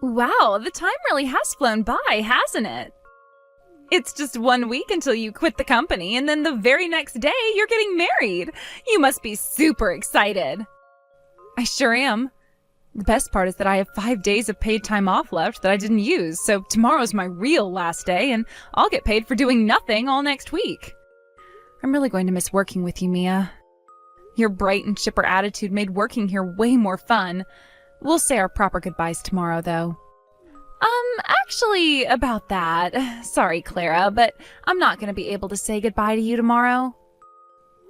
Wow, the time really has flown by, hasn't it? It's just 1 week until you quit the company, and then the very next day you're getting married. You must be super excited. I sure am. The best part is that I have 5 days of paid time off left that I didn't use, so tomorrow's my real last day, and I'll get paid for doing nothing all next week. I'm really going to miss working with you, Mia. Your bright and chipper attitude made working here way more fun. We'll say our proper goodbyes tomorrow, though. Actually, about that, sorry, Clara, but I'm not going to be able to say goodbye to you tomorrow.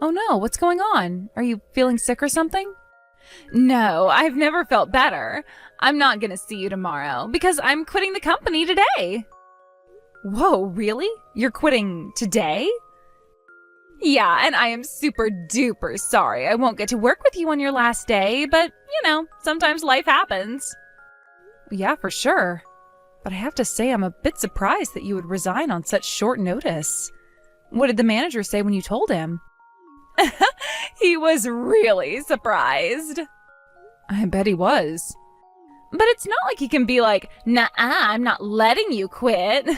Oh no, what's going on? Are you feeling sick or something? No, I've never felt better. I'm not going to see you tomorrow because I'm quitting the company today. Whoa, really? You're quitting today? Yeah, and I am super duper sorry I won't get to work with you on your last day, but, sometimes life happens. Yeah, for sure. But I have to say I'm a bit surprised that you would resign on such short notice. What did the manager say when you told him? He was really surprised. I bet he was. But it's not like he can be like, "Nah, I'm not letting you quit."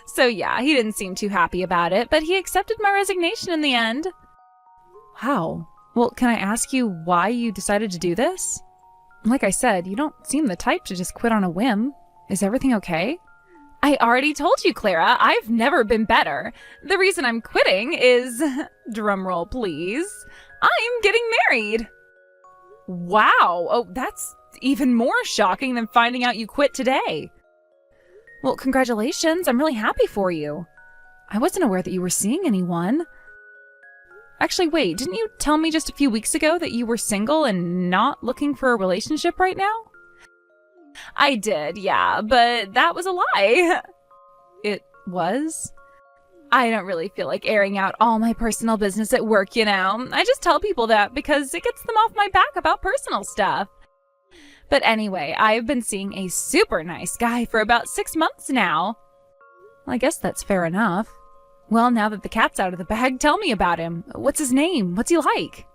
So yeah, he didn't seem too happy about it, but he accepted my resignation in the end. Wow. Well, can I ask you why you decided to do this? Like I said, you don't seem the type to just quit on a whim. Is everything okay? I already told you, Clara, I've never been better. The reason I'm quitting is, drumroll please, I'm getting married. Wow, oh, that's even more shocking than finding out you quit today. Well, congratulations, I'm really happy for you. I wasn't aware that you were seeing anyone. Actually, wait, didn't you tell me just a few weeks ago that you were single and not looking for a relationship right now? I did, yeah, but that was a lie. It was? I don't really feel like airing out all my personal business at work, I just tell people that because it gets them off my back about personal stuff. But anyway, I've been seeing a super nice guy for about 6 months now. Well, I guess that's fair enough. Well, now that the cat's out of the bag, tell me about him. What's his name? What's he like?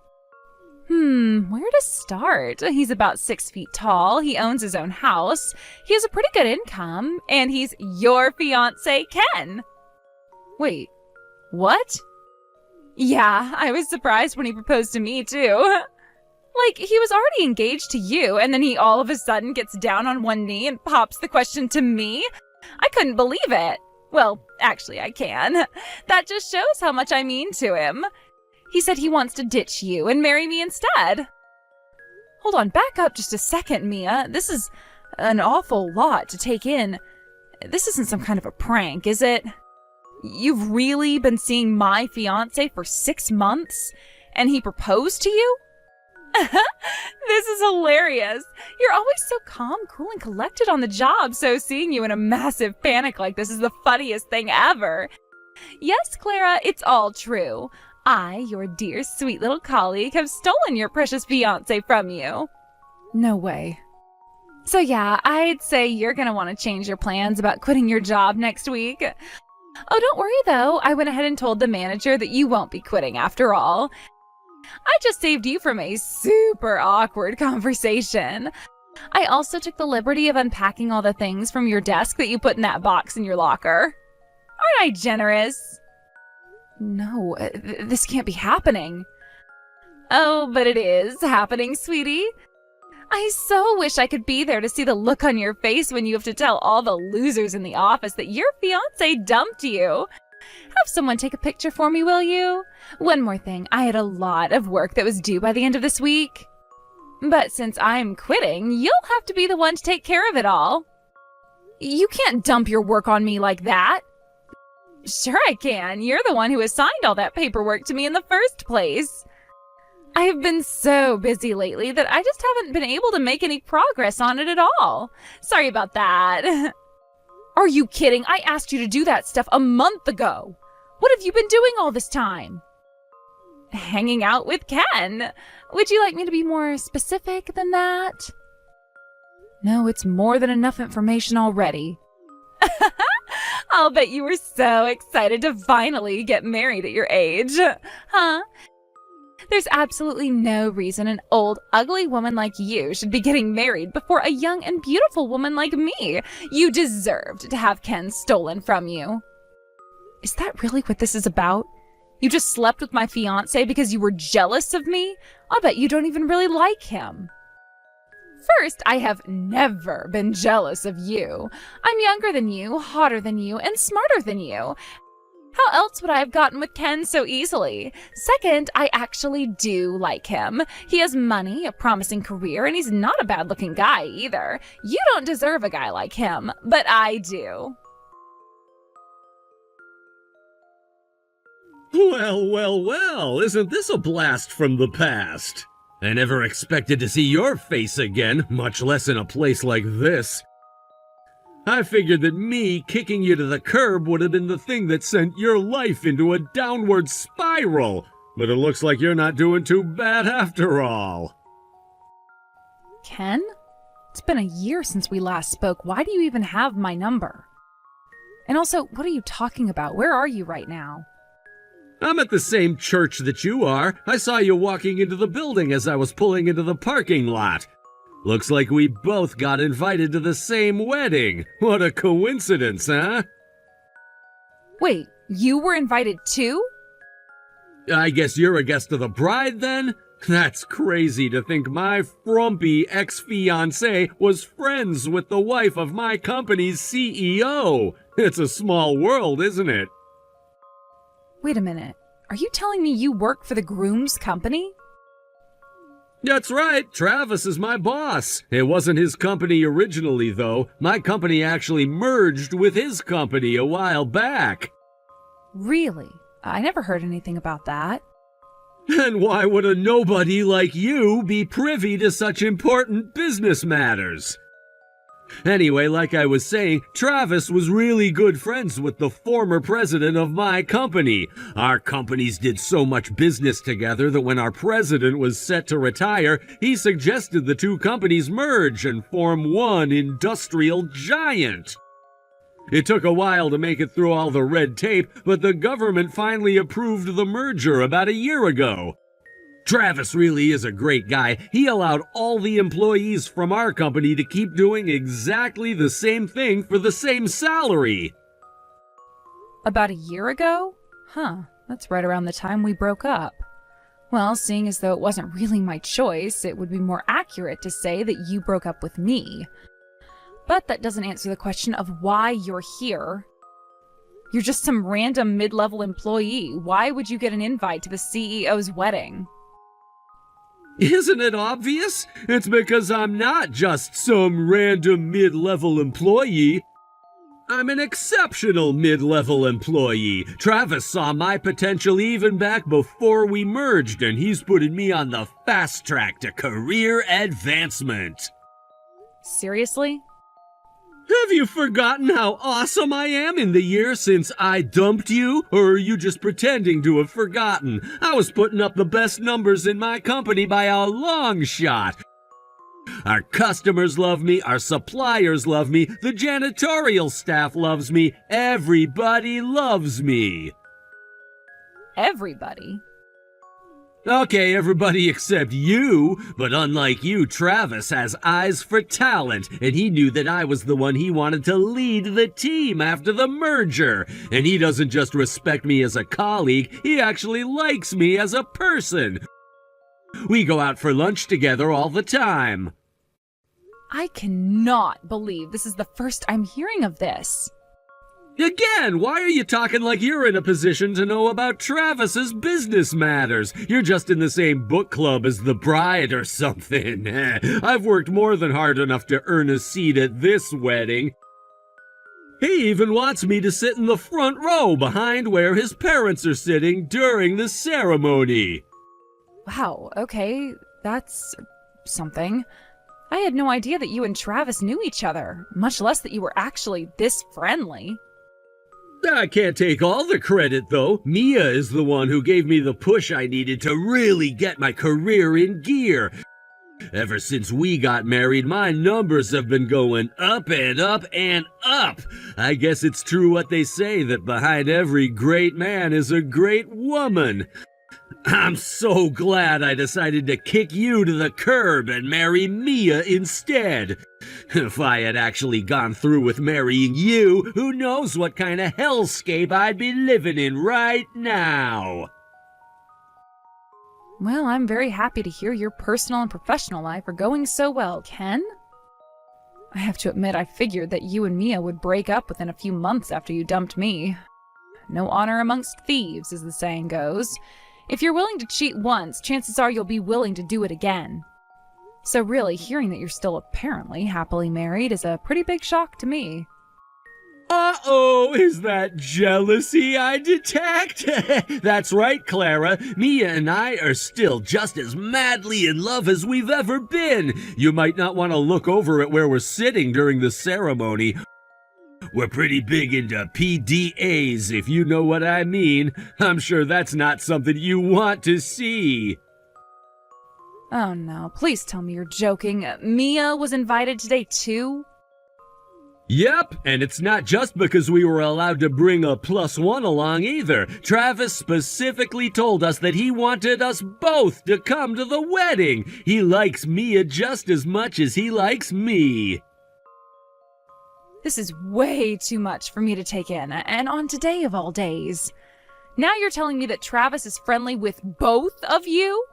Where to start? He's about 6 feet tall, he owns his own house, he has a pretty good income, and he's your fiancé, Ken. Wait, what? Yeah, I was surprised when he proposed to me, too. Like, he was already engaged to you, and then he all of a sudden gets down on one knee and pops the question to me? I couldn't believe it. Well, actually, I can. That just shows how much I mean to him. He said he wants to ditch you and marry me instead. Hold on, back up just a second, Mia. This is an awful lot to take in. This isn't some kind of a prank, is it? You've really been seeing my fiancé for 6 months, and he proposed to you? This is hilarious. You're always so calm, cool, and collected on the job, so seeing you in a massive panic like this is the funniest thing ever. Yes, Clara, it's all true. I, your dear sweet little colleague, have stolen your precious fiancé from you. No way. So yeah, I'd say you're gonna want to change your plans about quitting your job next week. Oh, don't worry though, I went ahead and told the manager that you won't be quitting after all. I just saved you from a super awkward conversation. I also took the liberty of unpacking all the things from your desk that you put in that box in your locker. Aren't I generous? No, this can't be happening. Oh, but it is happening, sweetie. I so wish I could be there to see the look on your face when you have to tell all the losers in the office that your fiancé dumped you. Have someone take a picture for me, will you? One more thing, I had a lot of work that was due by the end of this week. But since I'm quitting, you'll have to be the one to take care of it all. You can't dump your work on me like that. Sure I can. You're the one who assigned all that paperwork to me in the first place. I have been so busy lately that I just haven't been able to make any progress on it at all. Sorry about that. Are you kidding? I asked you to do that stuff a month ago. What have you been doing all this time? Hanging out with Ken. Would you like me to be more specific than that? No, it's more than enough information already. I'll bet you were so excited to finally get married at your age. Huh? There's absolutely no reason an old, ugly woman like you should be getting married before a young and beautiful woman like me. You deserved to have Ken stolen from you. Is that really what this is about? You just slept with my fiancé because you were jealous of me? I'll bet you don't even really like him. First, I have never been jealous of you. I'm younger than you, hotter than you, and smarter than you. How else would I have gotten with Ken so easily? Second, I actually do like him. He has money, a promising career, and he's not a bad-looking guy either. You don't deserve a guy like him, but I do. Well, isn't this a blast from the past? I never expected to see your face again, much less in a place like this. I figured that me kicking you to the curb would have been the thing that sent your life into a downward spiral, but it looks like you're not doing too bad after all. Ken? It's been a year since we last spoke. Why do you even have my number? And also, what are you talking about? Where are you right now? I'm at the same church that you are. I saw you walking into the building as I was pulling into the parking lot. Looks like we both got invited to the same wedding. What a coincidence, huh? Wait, you were invited too? I guess you're a guest of the bride then? That's crazy to think my frumpy ex-fiancé was friends with the wife of my company's CEO. It's a small world, isn't it? Wait a minute. Are you telling me you work for the groom's company? That's right. Travis is my boss. It wasn't his company originally, though. My company actually merged with his company a while back. Really? I never heard anything about that. And why would a nobody like you be privy to such important business matters? Anyway, like I was saying, Travis was really good friends with the former president of my company. Our companies did so much business together that when our president was set to retire, he suggested the two companies merge and form one industrial giant. It took a while to make it through all the red tape, but the government finally approved the merger about a year ago. Travis really is a great guy. He allowed all the employees from our company to keep doing exactly the same thing for the same salary. About a year ago? Huh, that's right around the time we broke up. Well, seeing as though it wasn't really my choice, it would be more accurate to say that you broke up with me. But that doesn't answer the question of why you're here. You're just some random mid-level employee. Why would you get an invite to the CEO's wedding? Isn't it obvious? It's because I'm not just some random mid-level employee. I'm an exceptional mid-level employee. Travis saw my potential even back before we merged, and he's putting me on the fast track to career advancement. Seriously? Have you forgotten how awesome I am in the year since I dumped you? Or are you just pretending to have forgotten? I was putting up the best numbers in my company by a long shot. Our customers love me, our suppliers love me, the janitorial staff loves me, everybody loves me. Everybody? Okay, everybody except you, but unlike you, Travis has eyes for talent, and he knew that I was the one he wanted to lead the team after the merger. And he doesn't just respect me as a colleague, he actually likes me as a person. We go out for lunch together all the time. I cannot believe this is the first I'm hearing of this. Again, why are you talking like you're in a position to know about Travis's business matters? You're just in the same book club as the bride or something. I've worked more than hard enough to earn a seat at this wedding. He even wants me to sit in the front row behind where his parents are sitting during the ceremony. Wow, okay, that's something. I had no idea that you and Travis knew each other, much less that you were actually this friendly. I can't take all the credit, though. Mia is the one who gave me the push I needed to really get my career in gear. Ever since we got married, my numbers have been going up and up and up. I guess it's true what they say, that behind every great man is a great woman. I'm so glad I decided to kick you to the curb and marry Mia instead. If I had actually gone through with marrying you, who knows what kind of hellscape I'd be living in right now. Well, I'm very happy to hear your personal and professional life are going so well, Ken. I have to admit, I figured that you and Mia would break up within a few months after you dumped me. No honor amongst thieves, as the saying goes. If you're willing to cheat once, chances are you'll be willing to do it again. So really, hearing that you're still apparently happily married is a pretty big shock to me. Uh-oh, is that jealousy I detect? That's right, Clara. Mia and I are still just as madly in love as we've ever been. You might not want to look over at where we're sitting during the ceremony. We're pretty big into PDAs, if you know what I mean. I'm sure that's not something you want to see. Oh no, please tell me you're joking. Mia was invited today too? Yep, and it's not just because we were allowed to bring a +1 along either. Travis specifically told us that he wanted us both to come to the wedding. He likes Mia just as much as he likes me. This is way too much for me to take in, and on today of all days. Now you're telling me that Travis is friendly with both of you?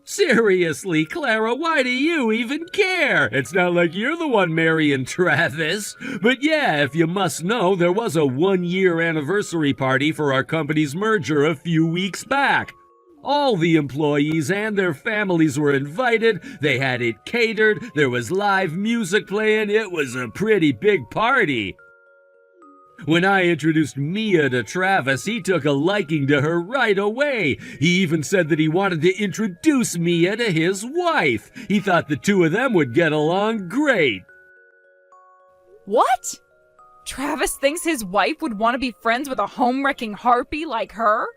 Seriously, Clara, why do you even care? It's not like you're the one marrying Travis. But yeah, if you must know, there was a 1-year anniversary party for our company's merger a few weeks back. All the employees and their families were invited, they had it catered, there was live music playing, it was a pretty big party. When I introduced Mia to Travis, he took a liking to her right away. He even said that he wanted to introduce Mia to his wife. He thought the two of them would get along great. What? Travis thinks his wife would want to be friends with a home-wrecking harpy like her?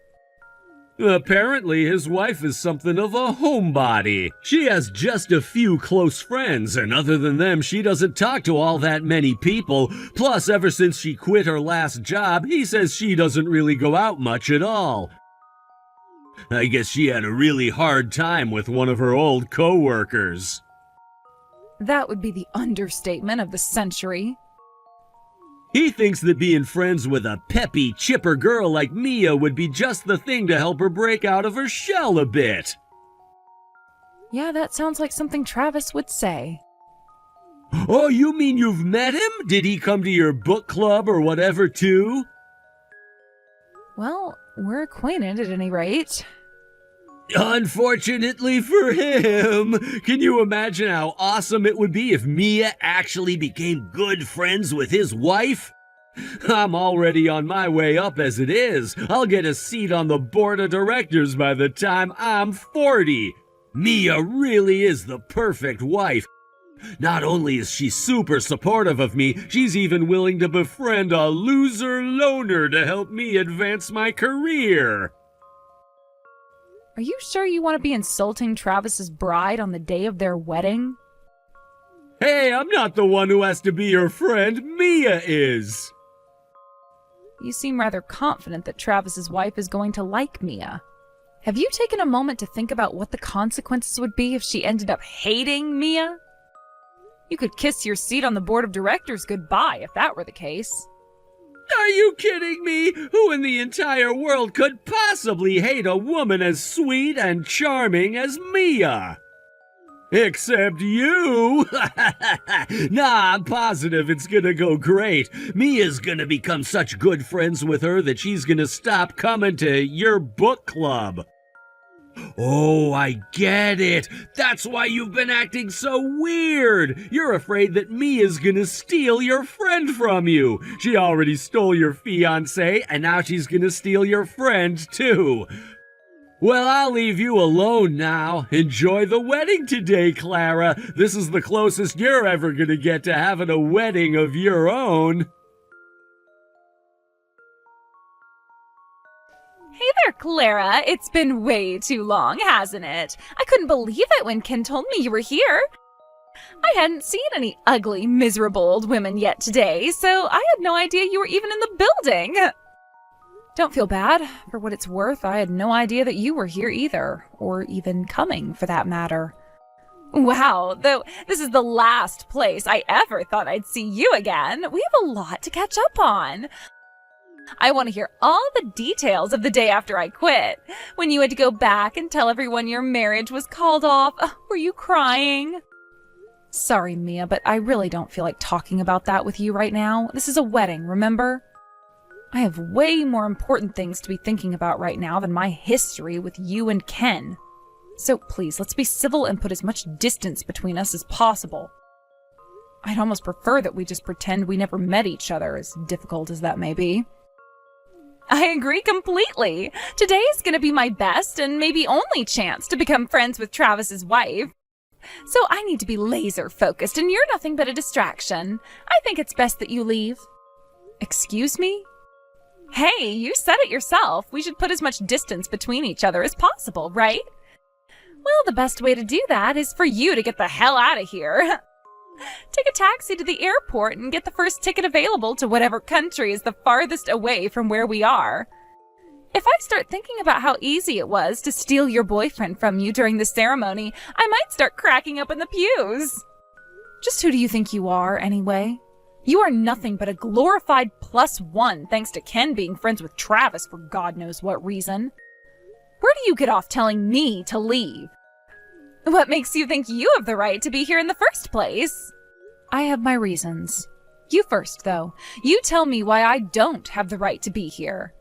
Apparently, his wife is something of a homebody. She has just a few close friends, and other than them, she doesn't talk to all that many people. Plus, ever since she quit her last job, he says she doesn't really go out much at all. I guess she had a really hard time with one of her old co-workers. That would be the understatement of the century. He thinks that being friends with a peppy, chipper girl like Mia would be just the thing to help her break out of her shell a bit. Yeah, that sounds like something Travis would say. Oh, you mean you've met him? Did he come to your book club or whatever, too? Well, we're acquainted at any rate. Unfortunately for him, can you imagine how awesome it would be if Mia actually became good friends with his wife? I'm already on my way up as it is. I'll get a seat on the board of directors by the time I'm 40. Mia really is the perfect wife. Not only is she super supportive of me, she's even willing to befriend a loser loner to help me advance my career. Are you sure you want to be insulting Travis's bride on the day of their wedding? Hey, I'm not the one who has to be your friend. Mia is. You seem rather confident that Travis's wife is going to like Mia. Have you taken a moment to think about what the consequences would be if she ended up hating Mia? You could kiss your seat on the board of directors goodbye if that were the case. Are you kidding me? Who in the entire world could possibly hate a woman as sweet and charming as Mia? Except you! Nah, I'm positive it's gonna go great. Mia's gonna become such good friends with her that she's gonna stop coming to your book club. Oh, I get it. That's why you've been acting so weird. You're afraid that Mia's gonna steal your friend from you. She already stole your fiancé, and now she's gonna steal your friend, too. Well, I'll leave you alone now. Enjoy the wedding today, Clara. This is the closest you're ever gonna get to having a wedding of your own. Hey there, Clara. It's been way too long, hasn't it? I couldn't believe it when Ken told me you were here. I hadn't seen any ugly, miserable old women yet today, so I had no idea you were even in the building. Don't feel bad. For what it's worth, I had no idea that you were here either, or even coming for that matter. Wow, though this is the last place I ever thought I'd see you again. We have a lot to catch up on. I want to hear all the details of the day after I quit. When you had to go back and tell everyone your marriage was called off. Were you crying? Sorry, Mia, but I really don't feel like talking about that with you right now. This is a wedding, remember? I have way more important things to be thinking about right now than my history with you and Ken. So please, let's be civil and put as much distance between us as possible. I'd almost prefer that we just pretend we never met each other, as difficult as that may be. I agree completely. Today is going to be my best and maybe only chance to become friends with Travis's wife. So I need to be laser focused, and you're nothing but a distraction. I think it's best that you leave. Excuse me? Hey, you said it yourself. We should put as much distance between each other as possible, right? Well, the best way to do that is for you to get the hell out of here. Take a taxi to the airport and get the first ticket available to whatever country is the farthest away from where we are. If I start thinking about how easy it was to steal your boyfriend from you during the ceremony, I might start cracking up in the pews. Just who do you think you are, anyway? You are nothing but a glorified +1 thanks to Ken being friends with Travis for God knows what reason. Where do you get off telling me to leave? What makes you think you have the right to be here in the first place? I have my reasons. You first, though. You tell me why I don't have the right to be here.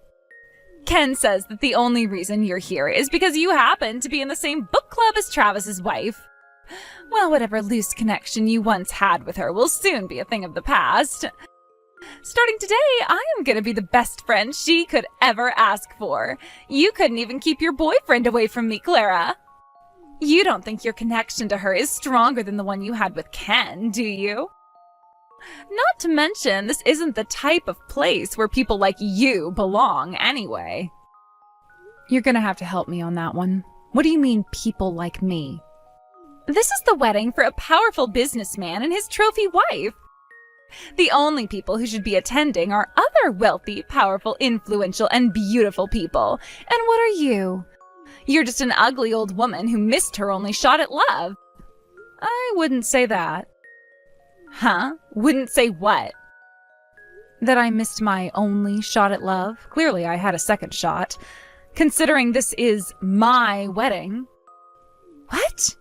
Ken says that the only reason you're here is because you happen to be in the same book club as Travis's wife. Well, whatever loose connection you once had with her will soon be a thing of the past. Starting today, I am going to be the best friend she could ever ask for. You couldn't even keep your boyfriend away from me, Clara. You don't think your connection to her is stronger than the one you had with Ken, do you? Not to mention, this isn't the type of place where people like you belong anyway. You're gonna have to help me on that one. What do you mean, people like me? This is the wedding for a powerful businessman and his trophy wife. The only people who should be attending are other wealthy, powerful, influential, and beautiful people. And what are you? You're just an ugly old woman who missed her only shot at love. I wouldn't say that. Huh? Wouldn't say what? That I missed my only shot at love? Clearly I had a second shot. Considering this is my wedding. What?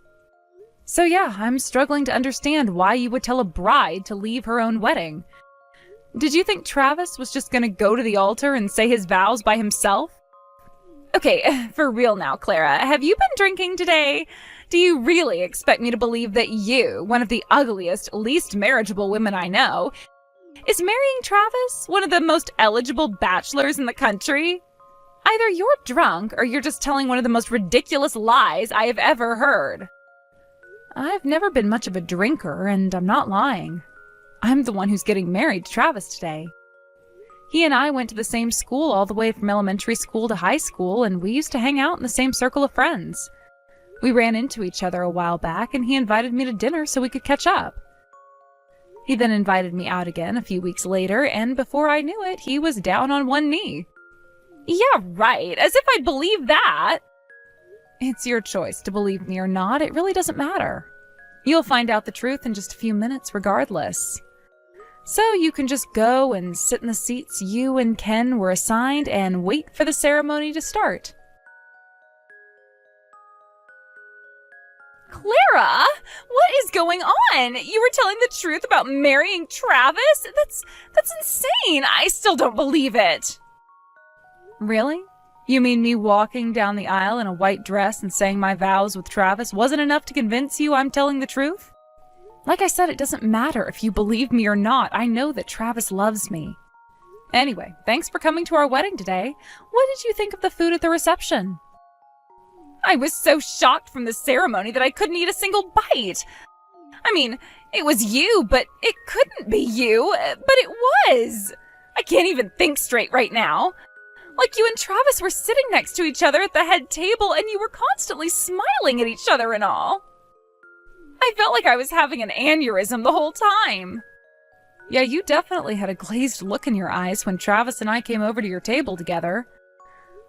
So yeah, I'm struggling to understand why you would tell a bride to leave her own wedding. Did you think Travis was just gonna go to the altar and say his vows by himself? Okay, for real now, Clara, have you been drinking today? Do you really expect me to believe that you, one of the ugliest, least marriageable women I know, is marrying Travis, one of the most eligible bachelors in the country? Either you're drunk or you're just telling one of the most ridiculous lies I have ever heard. I've never been much of a drinker, and I'm not lying. I'm the one who's getting married to Travis today. He and I went to the same school all the way from elementary school to high school, and we used to hang out in the same circle of friends. We ran into each other a while back, and he invited me to dinner so we could catch up. He then invited me out again a few weeks later, and before I knew it, he was down on one knee. Yeah, right, as if I'd believe that. It's your choice to believe me or not. It really doesn't matter. You'll find out the truth in just a few minutes regardless. So you can just go and sit in the seats you and Ken were assigned and wait for the ceremony to start. Clara, what is going on? You were telling the truth about marrying Travis? That's insane. I still don't believe it. Really? You mean me walking down the aisle in a white dress and saying my vows with Travis wasn't enough to convince you I'm telling the truth? Like I said, it doesn't matter if you believe me or not. I know that Travis loves me. Anyway, thanks for coming to our wedding today. What did you think of the food at the reception? I was so shocked from the ceremony that I couldn't eat a single bite. I mean, it was you, but it couldn't be you. But it was. I can't even think straight right now. Like you and Travis were sitting next to each other at the head table and you were constantly smiling at each other and all. I felt like I was having an aneurysm the whole time. Yeah, you definitely had a glazed look in your eyes when Travis and I came over to your table together.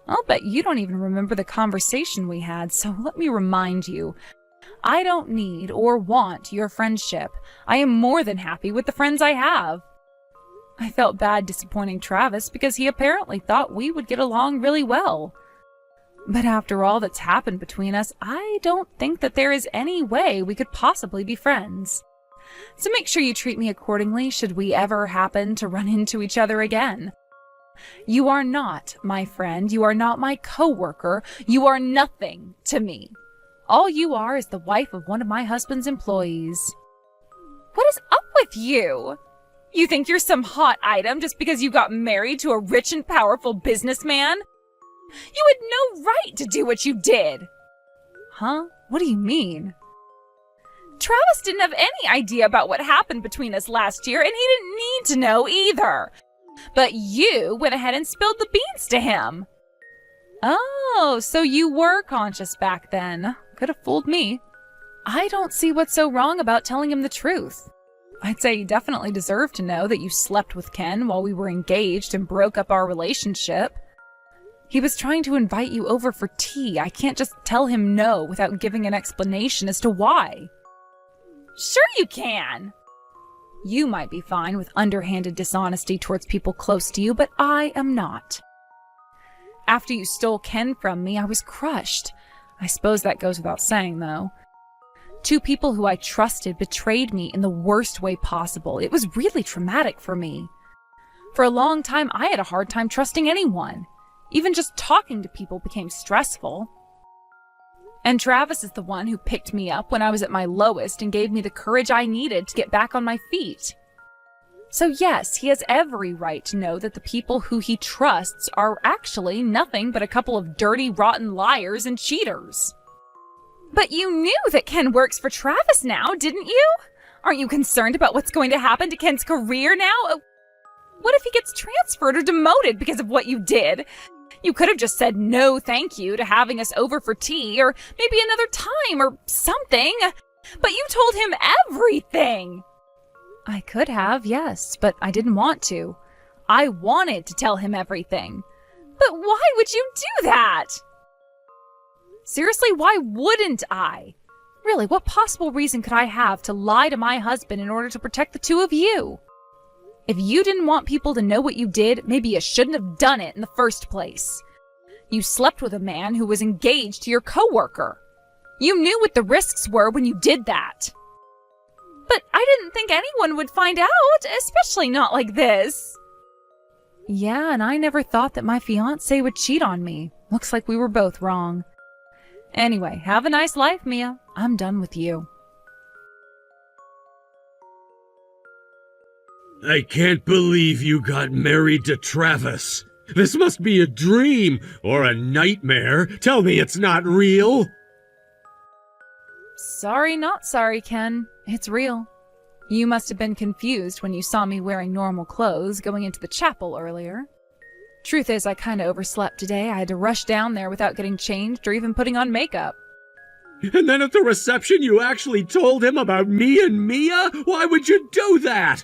I'll bet you don't even remember the conversation we had, so let me remind you. I don't need or want your friendship. I am more than happy with the friends I have. I felt bad disappointing Travis because he apparently thought we would get along really well. But after all that's happened between us, I don't think that there is any way we could possibly be friends. So make sure you treat me accordingly should we ever happen to run into each other again. You are not my friend. You are not my coworker. You are nothing to me. All you are is the wife of one of my husband's employees. What is up with you? You think you're some hot item just because you got married to a rich and powerful businessman? You had no right to do what you did. Huh? What do you mean? Travis didn't have any idea about what happened between us last year, and he didn't need to know either. But you went ahead and spilled the beans to him. Oh, so you were conscious back then. Could have fooled me. I don't see what's so wrong about telling him the truth. I'd say he definitely deserved to know that you slept with Ken while we were engaged and broke up our relationship. He was trying to invite you over for tea. I can't just tell him no without giving an explanation as to why. Sure you can. You might be fine with underhanded dishonesty towards people close to you, but I am not. After you stole Ken from me, I was crushed. I suppose that goes without saying, though. Two people who I trusted betrayed me in the worst way possible. It was really traumatic for me. For a long time, I had a hard time trusting anyone. Even just talking to people became stressful. And Travis is the one who picked me up when I was at my lowest and gave me the courage I needed to get back on my feet. So yes, he has every right to know that the people who he trusts are actually nothing but a couple of dirty, rotten liars and cheaters. But you knew that Ken works for Travis now, didn't you? Aren't you concerned about what's going to happen to Ken's career now? What if he gets transferred or demoted because of what you did? You could have just said no thank you to having us over for tea, or maybe another time, or something. But you told him everything. I could have, yes, but I didn't want to. I wanted to tell him everything. But why would you do that? Seriously, why wouldn't I? Really, what possible reason could I have to lie to my husband in order to protect the two of you? If you didn't want people to know what you did, maybe you shouldn't have done it in the first place. You slept with a man who was engaged to your coworker. You knew what the risks were when you did that. But I didn't think anyone would find out, especially not like this. Yeah, and I never thought that my fiancé would cheat on me. Looks like we were both wrong. Anyway, have a nice life, Mia. I'm done with you. I can't believe you got married to Travis. This must be a dream or a nightmare. Tell me it's not real. Sorry, not sorry, Ken. It's real. You must have been confused when you saw me wearing normal clothes going into the chapel earlier. Truth is, I kinda overslept today. I had to rush down there without getting changed or even putting on makeup. And then at the reception you actually told him about me and Mia? Why would you do that?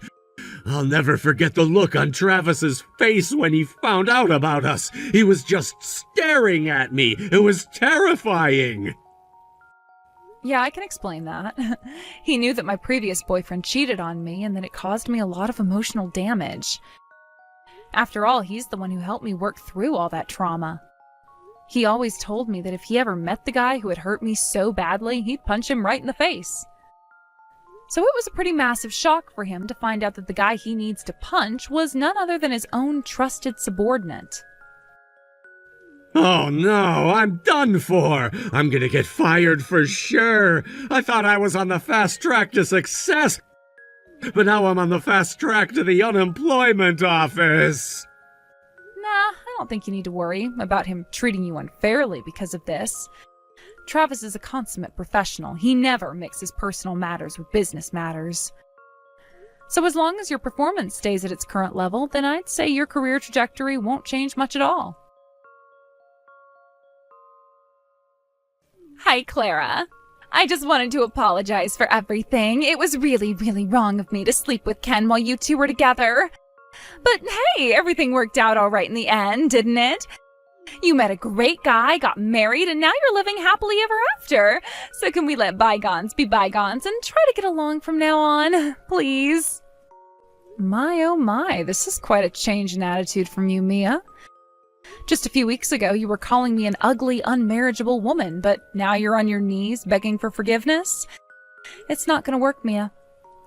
I'll never forget the look on Travis's face when he found out about us. He was just staring at me. It was terrifying. Yeah, I can explain that. He knew that my previous boyfriend cheated on me and that it caused me a lot of emotional damage. After all, he's the one who helped me work through all that trauma. He always told me that if he ever met the guy who had hurt me so badly, he'd punch him right in the face. So it was a pretty massive shock for him to find out that the guy he needs to punch was none other than his own trusted subordinate. Oh no, I'm done for. I'm gonna get fired for sure. I thought I was on the fast track to success, but now I'm on the fast track to the unemployment office. Nah, I don't think you need to worry about him treating you unfairly because of this. Travis is a consummate professional. He never mixes personal matters with business matters. So as long as your performance stays at its current level, then I'd say your career trajectory won't change much at all. Hi, Clara. I just wanted to apologize for everything. It was really, really wrong of me to sleep with Ken while you two were together. But hey, everything worked out all right in the end, didn't it? You met a great guy, got married, and now you're living happily ever after. So can we let bygones be bygones and try to get along from now on, please? My oh my, this is quite a change in attitude from you, Mia. Just a few weeks ago, you were calling me an ugly, unmarriageable woman, but now you're on your knees begging for forgiveness? It's not going to work, Mia.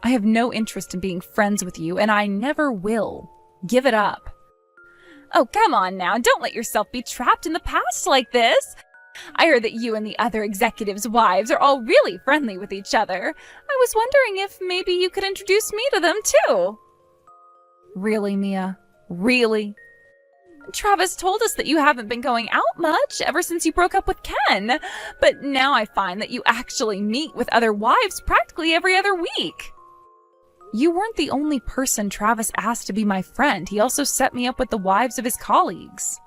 I have no interest in being friends with you, and I never will. Give it up. Oh, come on now. Don't let yourself be trapped in the past like this. I heard that you and the other executives' wives are all really friendly with each other. I was wondering if maybe you could introduce me to them, too. Really, Mia? Really? Travis told us that you haven't been going out much ever since you broke up with Ken. But now I find that you actually meet with other wives practically every other week. You weren't the only person Travis asked to be my friend. He also set me up with the wives of his colleagues.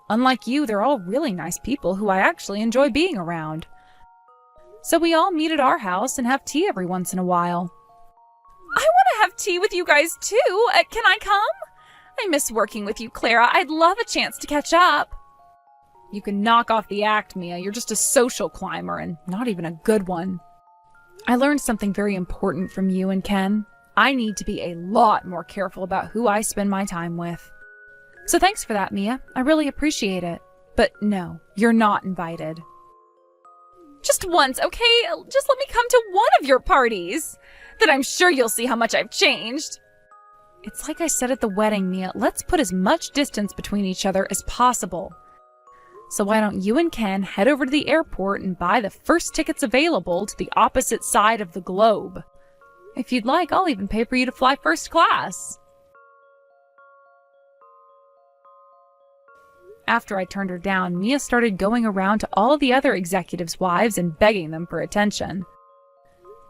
Unlike you, they're all really nice people who I actually enjoy being around. So we all meet at our house and have tea every once in a while. I want to have tea with you guys too. Can I come? I miss working with you, Clara. I'd love a chance to catch up. You can knock off the act, Mia. You're just a social climber and not even a good one. I learned something very important from you and Ken. I need to be a lot more careful about who I spend my time with. So thanks for that, Mia. I really appreciate it. But no, you're not invited. Just once, okay? Just let me come to one of your parties. Then I'm sure you'll see how much I've changed. It's like I said at the wedding, Mia. Let's put as much distance between each other as possible. So why don't you and Ken head over to the airport and buy the first tickets available to the opposite side of the globe? If you'd like, I'll even pay for you to fly first class. After I turned her down, Mia started going around to all the other executives' wives and begging them for attention.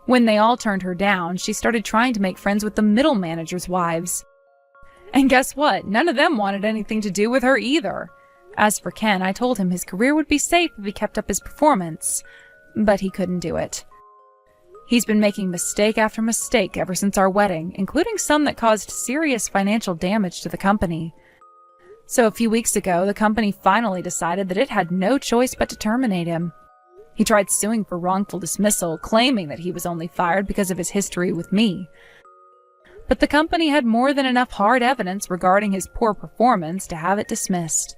When they all turned her down, she started trying to make friends with the middle managers' wives. And guess what? None of them wanted anything to do with her either. As for Ken, I told him his career would be safe if he kept up his performance, but he couldn't do it. He's been making mistake after mistake ever since our wedding, including some that caused serious financial damage to the company. So a few weeks ago, the company finally decided that it had no choice but to terminate him. He tried suing for wrongful dismissal, claiming that he was only fired because of his history with me. But the company had more than enough hard evidence regarding his poor performance to have it dismissed.